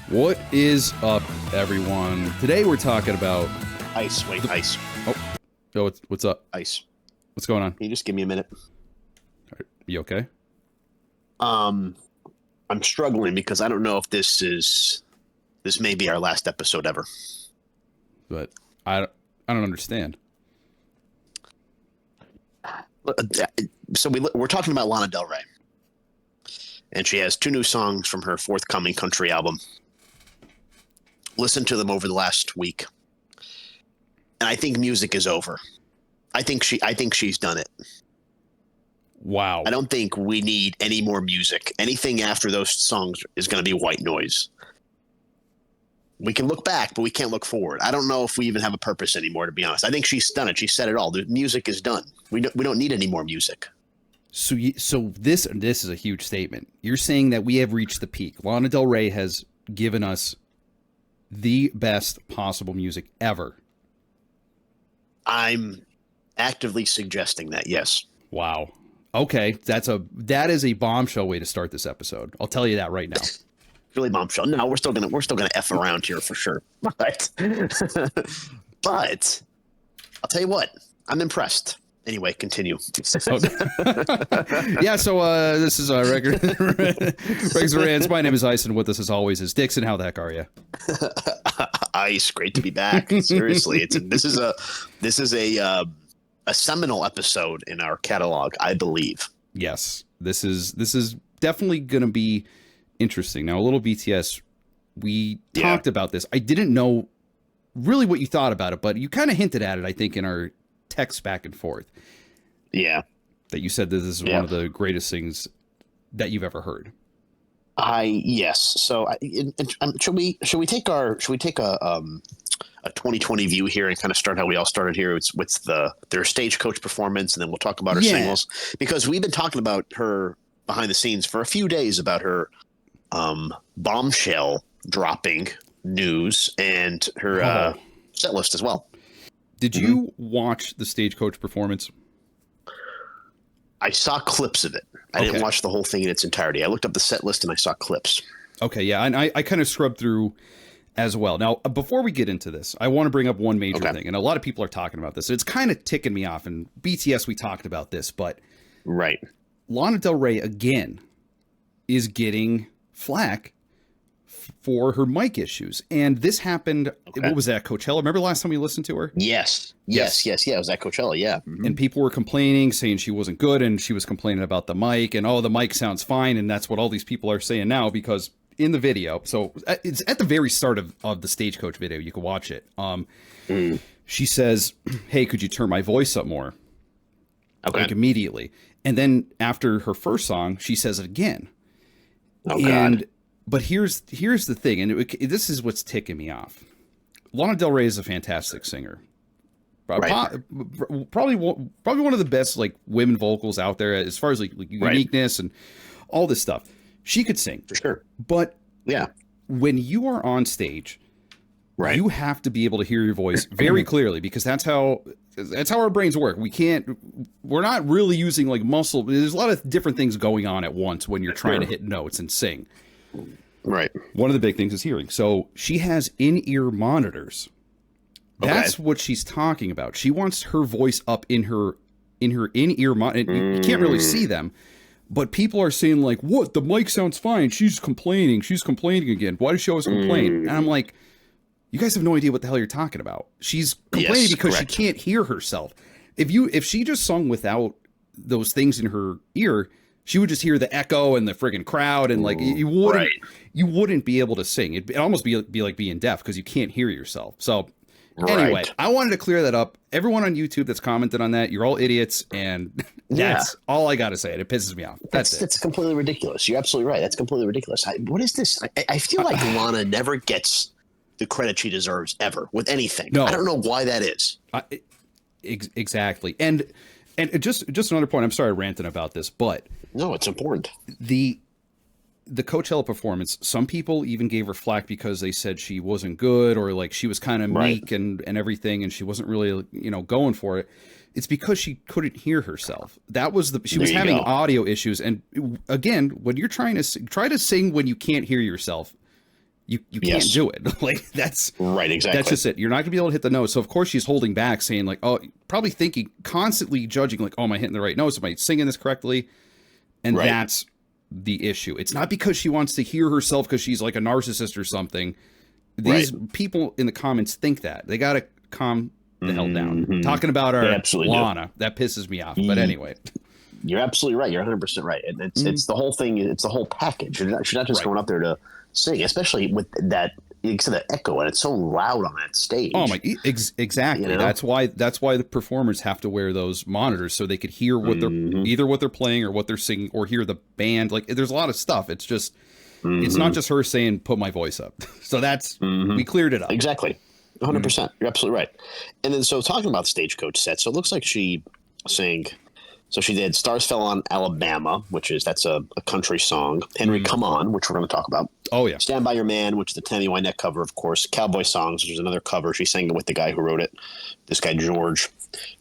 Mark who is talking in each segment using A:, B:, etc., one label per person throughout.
A: What is up, everyone? Today we're talking about
B: Ice. Wait, ice.
A: Oh, what's up?
B: Ice.
A: What's going on?
B: Can you just give me a minute?
A: You okay?
B: I'm struggling because I don't know if this may be our last episode ever.
A: But I don't understand.
B: So we're talking about Lana Del Rey, and she has 2 new songs from her forthcoming country album. Listened to them over the last week, and I think music is over. I think she's done it.
A: Wow.
B: I don't think we need any more music. Anything after those songs is going to be white noise. We can look back, but we can't look forward. I don't know if we even have a purpose anymore, to be honest. I think she's done it. She said it all. The music is done. We don't need any more music.
A: So this is a huge statement. You're saying that we have reached the peak. Lana Del Rey has given us the best possible music ever.
B: I'm actively suggesting that, yes.
A: Wow. Okay, that is a bombshell way to start this episode. I'll tell you that right now.
B: Really bombshell. No, we're still gonna F around here for sure. But I'll tell you what, I'm impressed. Anyway, continue.
A: Yeah, so this is Regs Rants. My name is Ice, and with us as always is Dixon. How the heck are you?
B: Ice, great to be back. Seriously, this is a seminal episode in our catalog, I believe.
A: Yes, this is definitely going to be interesting. Now, a little BTS. We talked about this. I didn't know really what you thought about it, but you kind of hinted at it, I think, in our text back and forth.
B: Yeah,
A: that you said that this is one of the greatest things that you've ever heard.
B: Yes. So, should we take a 2020 view here and kind of start how we all started here? It's with their Stagecoach Performance, and then we'll talk about her singles, because we've been talking about her behind the scenes for a few days about her bombshell dropping news and her set list as well.
A: Did you watch the Stagecoach Performance?
B: I saw clips of it. I didn't watch the whole thing in its entirety. I looked up the set list and I saw clips. Okay, yeah, and I kind of scrubbed through as well. Now, before we get into this, I want to bring up one major thing, and a lot of people are talking about this. It's kind of ticking me off, and BTS, we talked about this, but Lana Del Rey, again, is getting flack for her mic issues. And this happened, what was that, Coachella? Remember last time we listened to her? Yes. It was at Coachella, yeah. Mm-hmm.
A: And people were complaining, saying she wasn't good, and she was complaining about the mic, and the mic sounds fine, and that's what all these people are saying now, because in the video, so it's at the very start of the Stagecoach video, you can watch it. She says, hey, could you turn my voice up more? Like immediately. And then after her first song, she says it again. But here's the thing, and this is what's ticking me off. Lana Del Rey is a fantastic singer. Probably one of the best like women vocals out there as far as like uniqueness and all this stuff. She could sing
B: for sure,
A: but when you are on stage, you have to be able to hear your voice very clearly, because that's how our brains work. We're not really using like muscle. There's a lot of different things going on at once when you're trying to hit notes and sing.
B: Right.
A: One of the big things is hearing. So she has in-ear monitors. That's what she's talking about. She wants her voice up in her in-ear monitor. You can't really see them, but people are saying like, "What? The mic sounds fine. She's complaining. She's complaining again. Why does she always complain?" And I'm like, "You guys have no idea what the hell you're talking about. She's complaining because she can't hear herself. If she just sung without those things in her ear, she would just hear the echo and the friggin' crowd, and like you wouldn't be able to sing. It'd almost be like being deaf, because you can't hear yourself." So anyway, I wanted to clear that up. Everyone on YouTube that's commented on that, you're all idiots, and that's all I got to say. And it pisses me off. That's it.
B: That's completely ridiculous. You're absolutely right. That's completely ridiculous. What is this? I feel like Lana never gets the credit she deserves ever with anything. No. I don't know why that is.
A: Exactly. And just another point. I'm sorry ranting about this, but
B: no, it's important.
A: The Coachella performance, some people even gave her flack because they said she wasn't good, or like she was kind of meek and everything, and she wasn't really, going for it. It's because she couldn't hear herself. She was having audio issues. And again, when you're try to sing when you can't hear yourself, You can't do it. Like that's
B: right. Exactly.
A: That's just it. You're not gonna be able to hit the notes. So of course she's holding back, saying like, oh, probably thinking, constantly judging, like, oh, am I hitting the right notes? Am I singing this correctly? And that's the issue. It's not because she wants to hear herself because she's like a narcissist or something. These people in the comments think that. They got to calm the hell down. Talking about our Lana, that pisses me off. But anyway.
B: You're absolutely right. You're 100% right. And it's the whole thing. It's the whole package. She's not just going up there to sing, especially with that, that echo, and it's so loud on that stage.
A: Oh my, exactly. You know? That's why the performers have to wear those monitors so they could hear what they're either what they're playing or what they're singing, or hear the band. Like there's a lot of stuff. It's just it's not just her saying put my voice up. So that's we cleared it up.
B: Exactly. 100%. You're absolutely right. And then so talking about the Stagecoach set, so it looks like she sang. So she did Stars Fell on Alabama, that's a country song. Henry Come On, which we're going to talk about.
A: Oh, yeah.
B: Stand By Your Man, which is the Tammy Wynette cover, of course. Cowboy Songs, which is another cover. She sang it with the guy who wrote it, this guy George.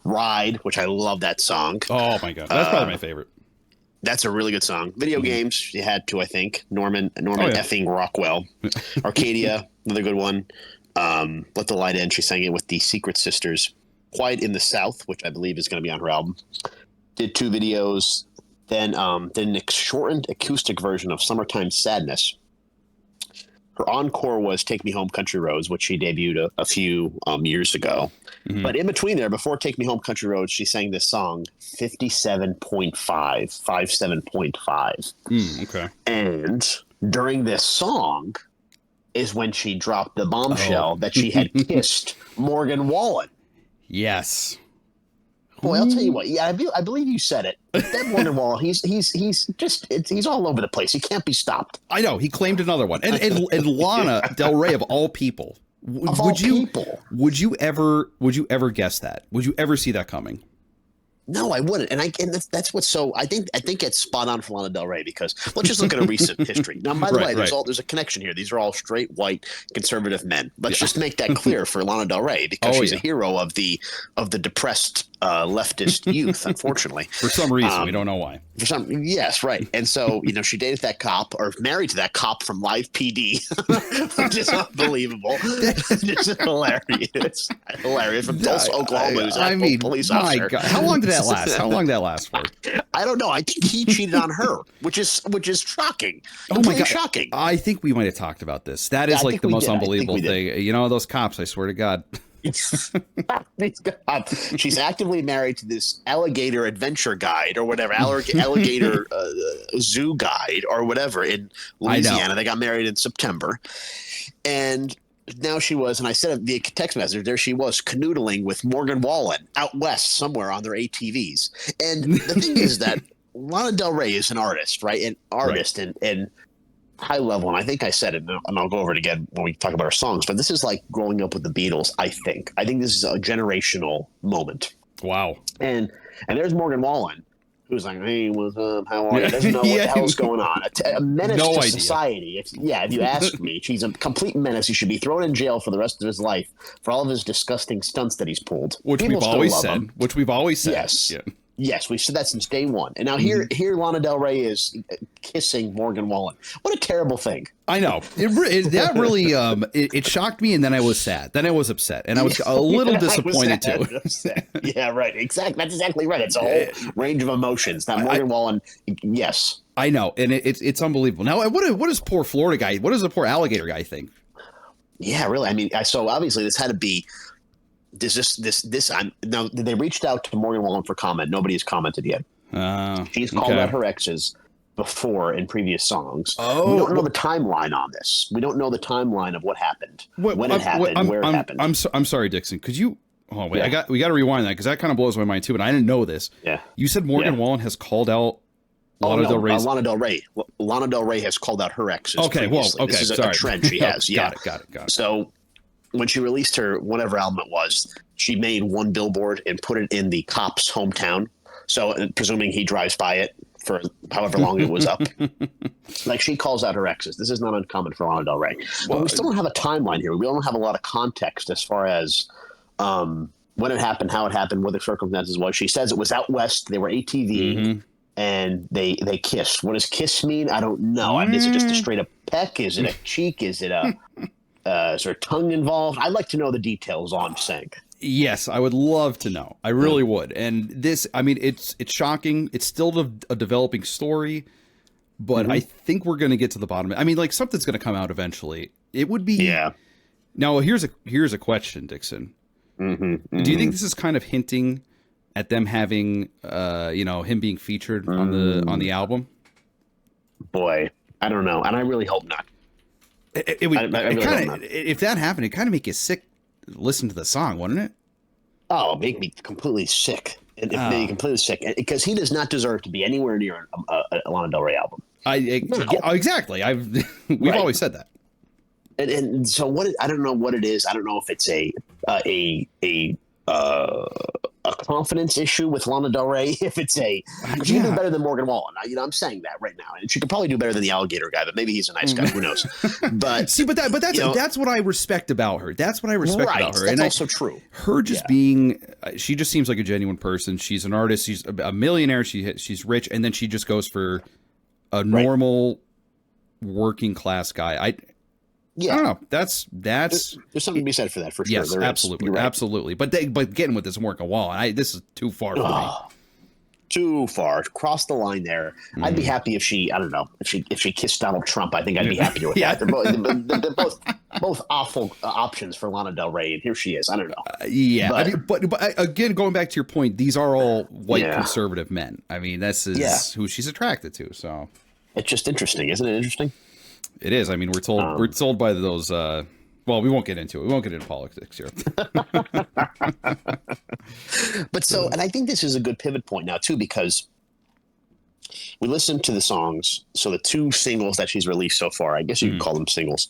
B: Ride, which I love that song.
A: Oh, my God. That's probably my favorite.
B: That's a really good song. Video games, you had to, I think. Norman effing Rockwell. Arcadia, another good one. Let the Light In, she sang it with the Secret Sisters. Quiet in the South, which I believe is going to be on her album. Did 2 videos, then did an shortened acoustic version of Summertime Sadness. Her encore was Take Me Home Country Roads, which she debuted a few years ago. But in between there, before Take Me Home Country Roads, she sang this song 57.5. Okay. And during this song is when she dropped the bombshell that she had kissed Morgan Wallen.
A: Yes.
B: Boy, I'll tell you what. Yeah, I believe you said it. That Morgan Wallen, he's all over the place. He can't be stopped.
A: I know. He claimed another one. And Lana Del Rey, of all people, would you ever guess that? Would you ever see that coming?
B: No, I wouldn't. And that's what's so. I think it's spot on for Lana Del Rey, because let's just look at a recent history. Now, by the way, there's a connection here. These are all straight, white, conservative men. Let's just make that clear for Lana Del Rey, because she's a hero of the depressed leftist youth, unfortunately.
A: For some reason, we don't know why.
B: Yes, right. And so, she dated that cop, or married to that cop from Live PD, which is unbelievable. It's hilarious. From Tulsa, Oklahoma, who's a police officer.
A: My God. How long did that last? How long did that last for?
B: I don't know. I think he cheated on her, which is shocking.
A: Oh my God. Shocking. I think we might have talked about this. That is like the most unbelievable thing. Those cops, I swear to God.
B: She's actively married to this alligator adventure guide or whatever, alligator zoo guide or whatever in Louisiana. They got married in September, and now she was, and I said it via text message, there she was canoodling with Morgan Wallen out west somewhere on their ATVs. And the thing is that Lana Del Rey is an artist, right? An artist and high level, and I think I said it, and I'll go over it again when we talk about our songs, but this is like growing up with the Beatles. I think this is a generational moment.
A: Wow.
B: And there's Morgan Wallen, who's like, hey, what's up, how are you? Doesn't know what the hell's going on. A menace to society. If you ask me, she's a complete menace. He should be thrown in jail for the rest of his life for all of his disgusting stunts that he's pulled.
A: Which we've always said.
B: Yes. Yeah. Yes, we've said that since day one. And now here Lana Del Rey is kissing Morgan Wallen. What a terrible thing.
A: I know. That really it shocked me, and then I was sad. Then I was upset, and I was a little disappointed too.
B: Yeah, right. Exactly. That's exactly right. It's a whole range of emotions. Now Morgan Wallen, yes. I know, and it's unbelievable. Now, what does poor Florida guy? What does the poor alligator guy think? Yeah, really. I mean, so obviously this had to be. Now they reached out to Morgan Wallen for comment. Nobody has commented yet. She's called out her exes before in previous songs. We don't know the timeline on this. We don't know the timeline of what happened, when it happened, where it happened.
A: I'm sorry, Dixon. Could you? Oh wait,
B: yeah.
A: We got to rewind that, because that kind of blows my mind too. And I didn't know this.
B: Yeah,
A: you said Morgan Wallen has called out Lana Del Rey.
B: Lana Del Rey. Lana Del Rey has called out her exes.
A: Okay,
B: previously. This is a trend she has. Yeah,
A: got it.
B: So when she released her whatever album it was, she made one billboard and put it in the cop's hometown. So presuming he drives by it for however long it was up. Like, she calls out her exes. This is not uncommon for Lana Del Rey. But we still don't have a timeline here. We don't have a lot of context as far as when it happened, how it happened, what the circumstances was. She says it was out west. They were ATV. and they kiss. What does kiss mean? I don't know. Is it just a straight up peck? Is it a cheek? Is it a is there tongue involved? I'd like to know the details on sync.
A: Yes, I would love to know. I really would. And this, I mean, it's shocking. It's still a developing story, but I think we're going to get to the bottom of it. I mean, like, something's going to come out eventually. It would be. Yeah. Now, here's a question, Dixon. Do you think this is kind of hinting at them having, him being featured on the album?
B: Boy, I don't know, and I really hope not.
A: It would. If that happened, it kind of make you sick. Listen to the song, wouldn't it?
B: Oh, it'd make me completely sick. It made me completely sick because he does not deserve to be anywhere near a Lana Del Rey album.
A: Exactly. We've always said that.
B: And so what? I don't know what it is. I don't know if it's a confidence issue with Lana Del Rey. If it's she can do better than Morgan Wallen. I'm saying that right now, and she could probably do better than the alligator guy. But maybe he's a nice guy. Who knows? But
A: see, that's what I respect about her. That's what I respect about her.
B: That's also true.
A: Her just being, she just seems like a genuine person. She's an artist. She's a millionaire. She's rich, and then she just goes for a normal working class guy. I don't know. That's
B: there's something to be said for that, for sure.
A: Yes, absolutely, right. Absolutely. But getting with this Morgan Wallen, this is too far for me.
B: Too far, cross the line there. I'd be happy if she, I don't know, if she kissed Donald Trump. I think I'd be happier with that. They're both awful options for Lana Del Rey, and here she is. I don't know.
A: But again, going back to your point, these are all white conservative men. I mean, this is who she's attracted to. So
B: it's just interesting, isn't it? Interesting.
A: It is. I mean, we're told by those. Well, we won't get into it. We won't get into politics here.
B: But and I think this is a good pivot point now too, because we listened to the songs. So the two singles that she's released so far, I guess you could call them singles: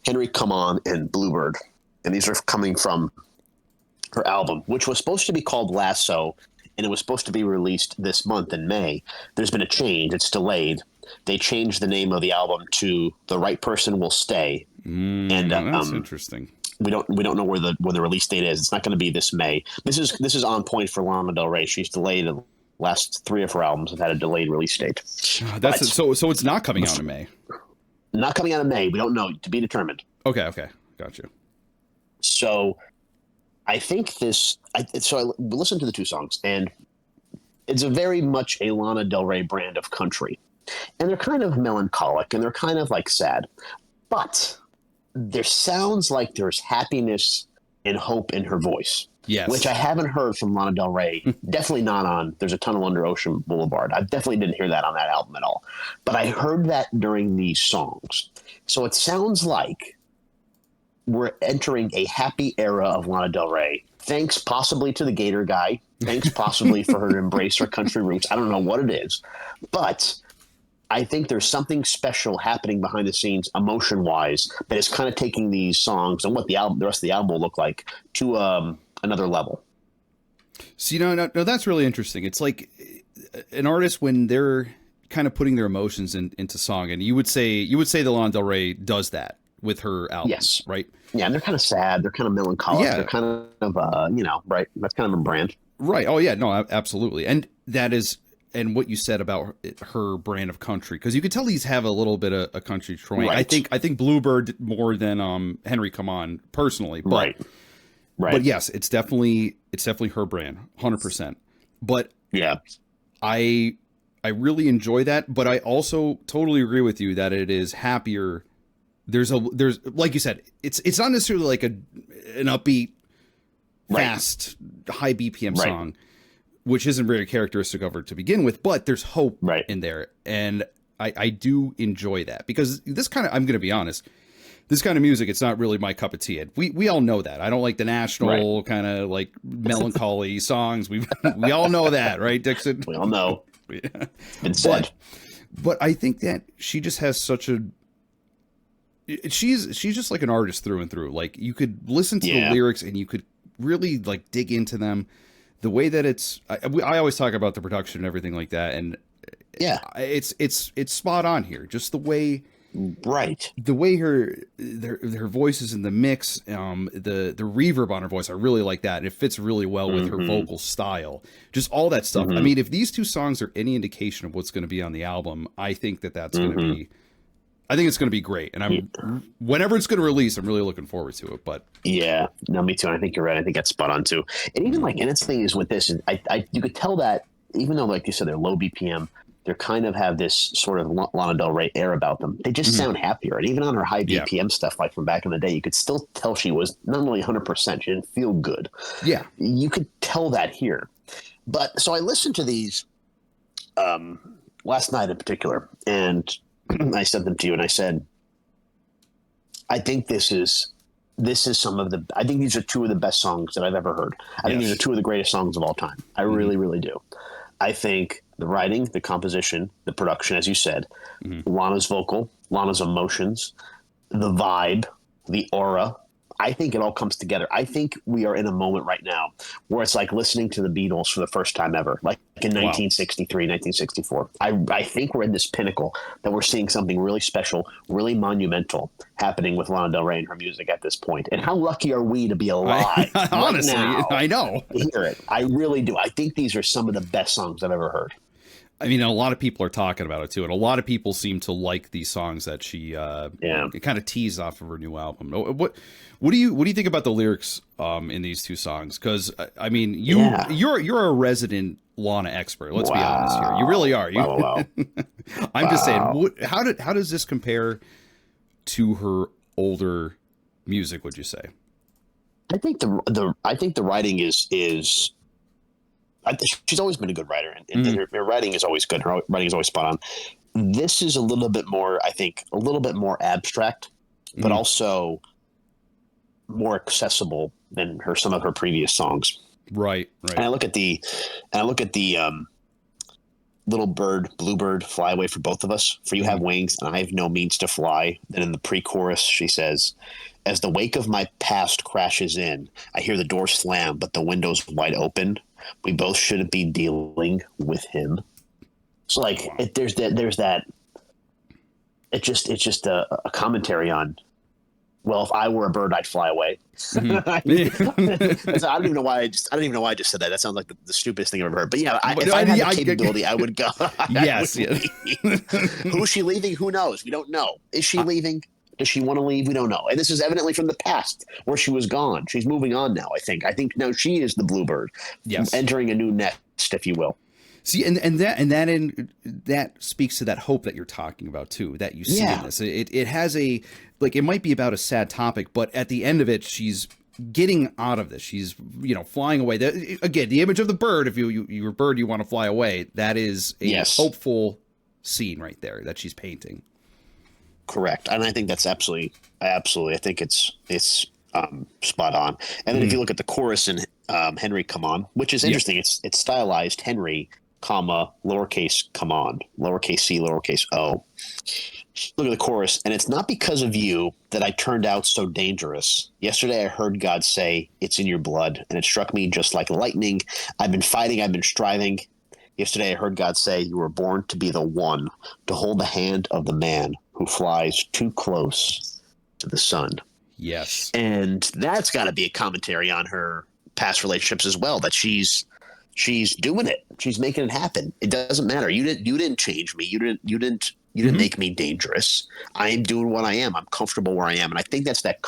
B: "Henry Come On" and "Bluebird," and these are coming from her album, which was supposed to be called "Lasso," and it was supposed to be released this month in May. There's been a change; it's delayed. They changed the name of the album to "The Right Person Will Stay," and
A: that's interesting.
B: We don't know when the release date is. It's not going to be this May. This is on point for Lana Del Rey. She's delayed the last 3 of her albums have had a delayed release date.
A: So it's not coming out in May.
B: Not coming out in May. We don't know, to be determined.
A: Okay, got you.
B: So I think I listened to the 2 songs, and it's a very much a Lana Del Rey brand of country. And they're kind of melancholic, and they're kind of like sad. But there sounds like there's happiness and hope in her voice.
A: Yes.
B: Which I haven't heard from Lana Del Rey. Definitely not on There's a Tunnel Under Ocean Boulevard. I definitely didn't hear that on that album at all. But I heard that during these songs. So it sounds like we're entering a happy era of Lana Del Rey. Thanks possibly to the Gator guy. Thanks possibly for her to embrace her country roots. I don't know what it is. But I think there's something special happening behind the scenes, emotion-wise, that is kind of taking these songs and what the rest of the album will look like to another level.
A: See, no, that's really interesting. It's like an artist when they're kind of putting their emotions into song, and you would say that Lana Del Rey does that with her albums,
B: yes,
A: right?
B: Yeah, and they're kind of sad, they're kind of melancholic, they're kind of right. That's kind of a brand,
A: right? Oh yeah, no, absolutely, and that is. And what you said about her brand of country, because you could tell these have a little bit of a country twang. Right. I think Bluebird more than Henry Come On personally, but, right. But yes, it's definitely her brand, 100%. But yeah, I really enjoy that, but I also totally agree with you that it is happier. There's like you said, it's not necessarily like an upbeat, fast, high BPM song, which isn't very characteristic of her to begin with, but there's hope in there. And I do enjoy that because this kind of, I'm going to be honest, this kind of music, it's not really my cup of tea. We all know that. I don't like the national kind of like melancholy songs. We all know that, right, Dixon?
B: We all know. It's said.
A: But I think that she just has such a, she's just like an artist through and through. Like you could listen to the lyrics and you could really like dig into them. The way that it's, I always talk about the production and everything like that, and it's spot on here. Just the way
B: Right.
A: The way her voice is in the mix, the reverb on her voice, I really like that. It fits really well with her vocal style. Just all that stuff. I mean, if these two songs are any indication of what's going to be on the album, I think that's going to be. I think it's going to be great, and whenever it's going to release, I'm really looking forward to it. But
B: yeah, no, me too. I think you're right. I think that's spot on too. And even and its thing is with this, you could tell that even though, like you said, they're low BPM, they kind of have this sort of Lana Del Rey air about them. They just sound happier, and even on her high BPM stuff, like from back in the day, you could still tell she was not only 100%, she didn't feel good.
A: Yeah,
B: you could tell that here. But so I listened to these last night in particular, and I sent them to you, and I said, I think this is some of the. I think these are two of the best songs that I've ever heard. I think these are two of the greatest songs of all time. I really, really do. I think the writing, the composition, the production, as you said, Lana's vocal, Lana's emotions, the vibe, the aura. I think it all comes together. I think we are in a moment right now where it's like listening to the Beatles for the first time ever, like in 1963, 1964. I think we're in this pinnacle that we're seeing something really special, really monumental happening with Lana Del Rey and her music at this point. And how lucky are we to be alive?
A: Honestly,
B: right now,
A: I know.
B: To hear it. I really do. I think these are some of the best songs I've ever heard.
A: I mean, a lot of people are talking about it too, and a lot of people seem to like these songs that she kind of teased off of her new album. What do you think about the lyrics in these two songs? Because I mean, you're a resident Lana expert. Let's be honest here. You really are.
B: Wow.
A: I'm just saying. How does this compare to her older music? Would you say?
B: I think the writing is. She's always been a good writer, and her writing is always good. Her writing is always spot on. This is a little bit more, I think, a little bit more abstract, but also more accessible than some of her previous songs.
A: Right.
B: And I look at the little bird, Bluebird, fly away for both of us. For you have wings, and I have no means to fly. Then in the pre-chorus, she says, "As the wake of my past crashes in, I hear the door slam, but the window's wide open. We both shouldn't be dealing with him." So there's that. It's just a commentary on. Well, if I were a bird, I'd fly away. I don't even know why I just said that. That sounds like the stupidest thing I've ever heard. But yeah, if I had the capability, I would go.
A: Yes.
B: Who is she leaving? Who knows? We don't know. Is she leaving? Does she want to leave? We don't know. And this is evidently from the past where she was gone. She's moving on now, I think. I think now she is the Bluebird. Yes. Entering a new nest, if you will.
A: See, and that speaks to that hope that you're talking about too, that you see in this. It has it might be about a sad topic, but at the end of it, she's getting out of this. She's, flying away. Again, the image of the bird, if you're a bird, you want to fly away. That is a hopeful scene right there that she's painting.
B: Correct. And I think that's absolutely, I think it's spot on. And then if you look at the chorus in Henry Come On, which is interesting, it's stylized Henry, comma, lowercase come on, lowercase c, lowercase o. Look at the chorus, and it's not because of you that I turned out so dangerous. Yesterday I heard God say, it's in your blood, and it struck me just like lightning. I've been fighting, I've been striving. Yesterday I heard God say, you were born to be the one, to hold the hand of the man who flies too close to the sun.
A: Yes.
B: And that's got to be a commentary on her past relationships as well, that she's doing it. She's making it happen. It doesn't matter. You didn't change me. You didn't make me dangerous. I am doing what I am. I'm comfortable where I am. And I think that's that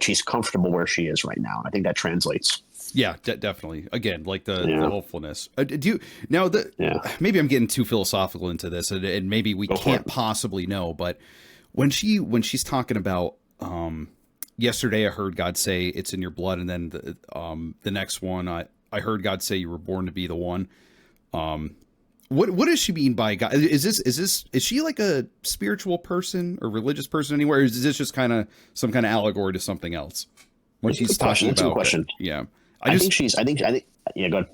B: she's comfortable where she is right now. And I think that translates.
A: Yeah, definitely. Again, like the hopefulness. Maybe I'm getting too philosophical into this, and maybe we can't possibly know. But when she's talking about yesterday, I heard God say it's in your blood, and then the next one, I heard God say you were born to be the one. What does she mean by God? Is she like a spiritual person or religious person anywhere? Or is this just kind of some kind of allegory to something else? When she's talking about,
B: that's a question.
A: Yeah.
B: I think yeah, go ahead.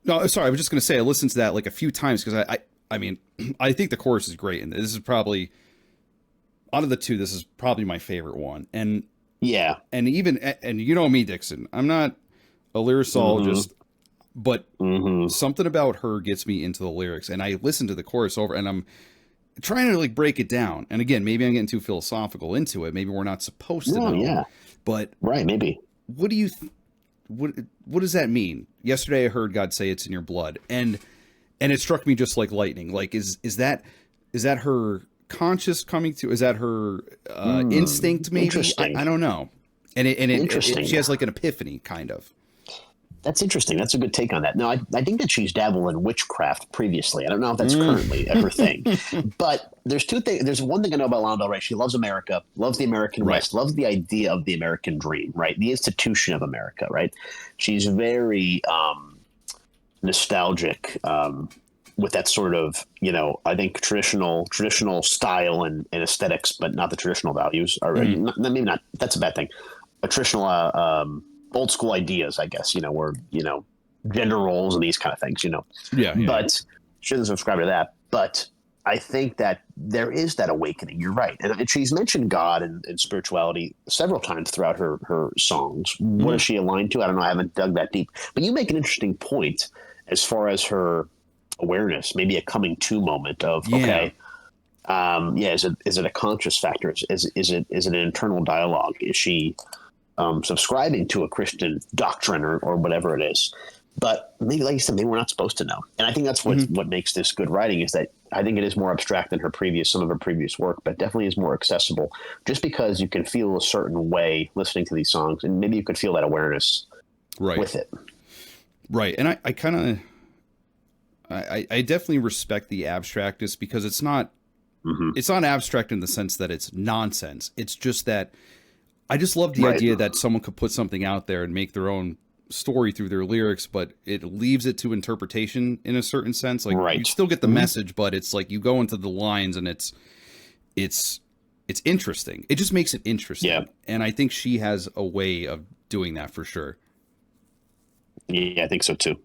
A: No, sorry. I was just going to say I listened to that like a few times because I mean, I think the chorus is great, and this is probably out of the two, this is probably my favorite one. And
B: yeah,
A: and you know me, Dixon, I'm not a lyricologist, but something about her gets me into the lyrics, and I listen to the chorus over, and trying to like break it down. And again, maybe I'm getting too philosophical into it. Maybe we're not supposed to know.
B: Yeah.
A: But
B: right, maybe.
A: What do you what does that mean? Yesterday I heard God say it's in your blood, and it struck me just like lightning. Like is that her conscious coming to? Is that her instinct? Maybe I don't know. And she has like an epiphany, kind of.
B: That's interesting. That's a good take on that. No, I think that she's dabbled in witchcraft previously. I don't know if that's currently her thing. But there's two things. There's one thing I know about Lana Del Rey. She loves America, loves the American West, loves the idea of the American dream, right? The institution of America, right? She's very nostalgic with that sort of, I think traditional style and aesthetics, but not the traditional values. Or maybe not. That's a bad thing. A traditional old school ideas, I guess, where, gender roles and these kind of things,
A: Yeah.
B: But she doesn't subscribe to that. But I think that there is that awakening. You're right. And she's mentioned God and spirituality several times throughout her songs. What is she aligned to? I don't know. I haven't dug that deep. But you make an interesting point as far as her awareness, maybe a coming to moment of, okay, is it a conscious factor? Is it an internal dialogue? Is she subscribing to a Christian doctrine or whatever it is? But maybe, like you said, maybe we're not supposed to know. And I think that's what makes this good writing, is that I think it is more abstract than some of her previous work, but definitely is more accessible, just because you can feel a certain way listening to these songs, and maybe you could feel that awareness with it. Right.
A: And I kind of, I definitely respect the abstractness, because it's not abstract in the sense that it's nonsense. It's just that I just love the idea that someone could put something out there and make their own story through their lyrics, but it leaves it to interpretation in a certain sense. Like you still get the message, but it's like you go into the lines and it's interesting. It just makes it interesting.
B: Yeah.
A: And I think she has a way of doing that for sure.
B: Yeah, I think so too.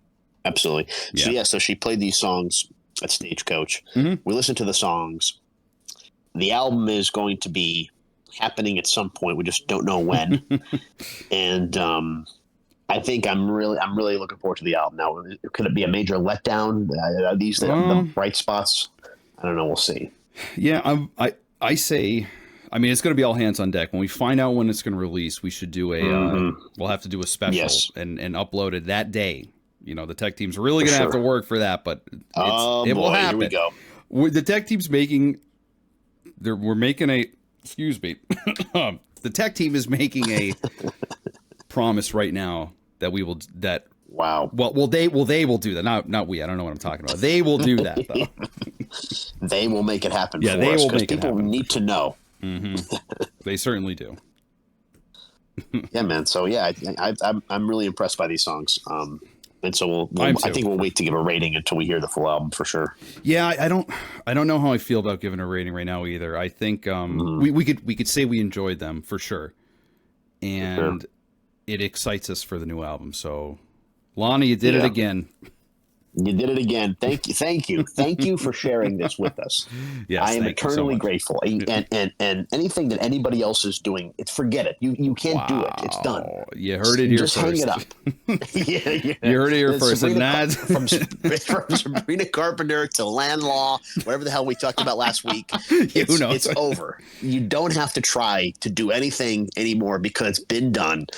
B: Absolutely.
A: Yeah.
B: So she played these songs at Stagecoach. We listened to the songs. The album is going to be happening at some point. We just don't know when. And I think I'm really looking forward to the album. Now, could it be a major letdown? Are these the bright spots? I don't know. We'll see.
A: Yeah, I say, I mean, it's going to be all hands on deck. When we find out when it's going to release, we should do we'll have to do a special and upload it that day. The tech team's really going to have to work for that, but it will happen.
B: Here we go.
A: The tech team's we're making a, excuse me. The tech team is making a promise right now that we will,
B: wow.
A: Well, they will do that. Not we. I don't know what I'm talking about. They will do that though.
B: They will make it happen.
A: Yeah,
B: for
A: they
B: us,
A: will make it happen.
B: People need to know.
A: They certainly do.
B: Yeah, man. So yeah, I'm really impressed by these songs. And so I think we'll wait to give a rating until we hear the full album for sure.
A: Yeah, I don't know how I feel about giving a rating right now either. I think we could say we enjoyed them for sure, and it excites us for the new album. So, Lana, you did it again.
B: You did it again. Thank you for sharing this with us.
A: Yes,
B: I am eternally grateful. And anything that anybody else is doing, forget it. You can't do it. It's done.
A: You heard it here
B: first. Just hang it up. Yeah.
A: You heard it here first.
B: From Sabrina Carpenter to land law, whatever the hell we talked about last week.
A: Who knows?
B: It's over. You don't have to try to do anything anymore because it's been done.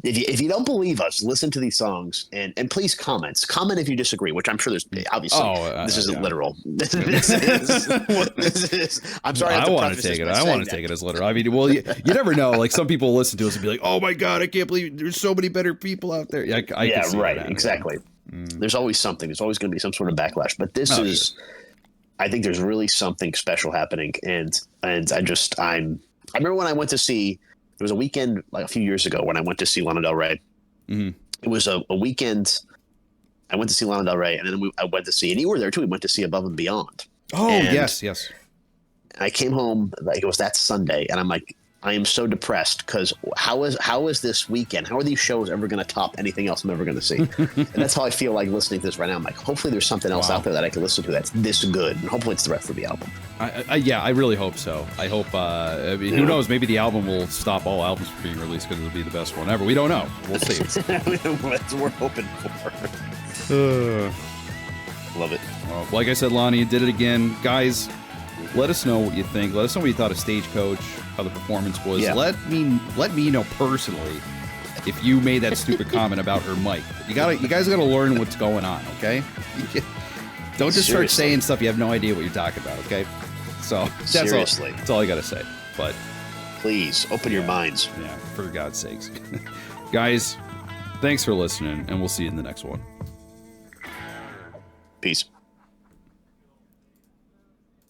B: If you don't believe us, listen to these songs and please comment if you disagree, which I'm sure there's obviously this isn't literal. This is I'm sorry.
A: I want to take it. I want to take it as literal. I mean, well, you never know. Like some people listen to us and be like, "Oh my God, I can't believe there's so many better people out there." I can see
B: right.
A: That,
B: exactly. There's always something. There's always going to be some sort of backlash. But this is, sure. I think there's really something special happening, and I remember when I went to see. It was a weekend like a few years ago when I went to see Lana Del Rey. It was a weekend. I went to see Lana Del Rey, and then I went to see, and you were there too. We went to see Above and Beyond.
A: Oh, and yes.
B: I came home like it was that Sunday, and I'm like, I am so depressed because how is this weekend? How are these shows ever going to top anything else I'm ever going to see? And that's how I feel like listening to this right now. I'm like, hopefully there's something else out there that I can listen to that's this good, and hopefully it's the rest of the album.
A: I really hope so. I hope. Who knows? Maybe the album will stop all albums from being released because it'll be the best one ever. We don't know. We'll see.
B: That's what we're hoping for.
A: Love it. Well, like I said, Lonnie, you did it again, guys. Let us know what you think. Let us know what you thought of Stagecoach, how the performance was.
B: Yeah.
A: Let me know personally if you made that stupid comment about her mic. You guys gotta learn what's going on, okay? Don't just start saying stuff you have no idea what you're talking about, okay? So that's all I gotta say. But
B: please open your minds.
A: Yeah, for God's sakes. Guys, thanks for listening, and we'll see you in the next one.
B: Peace.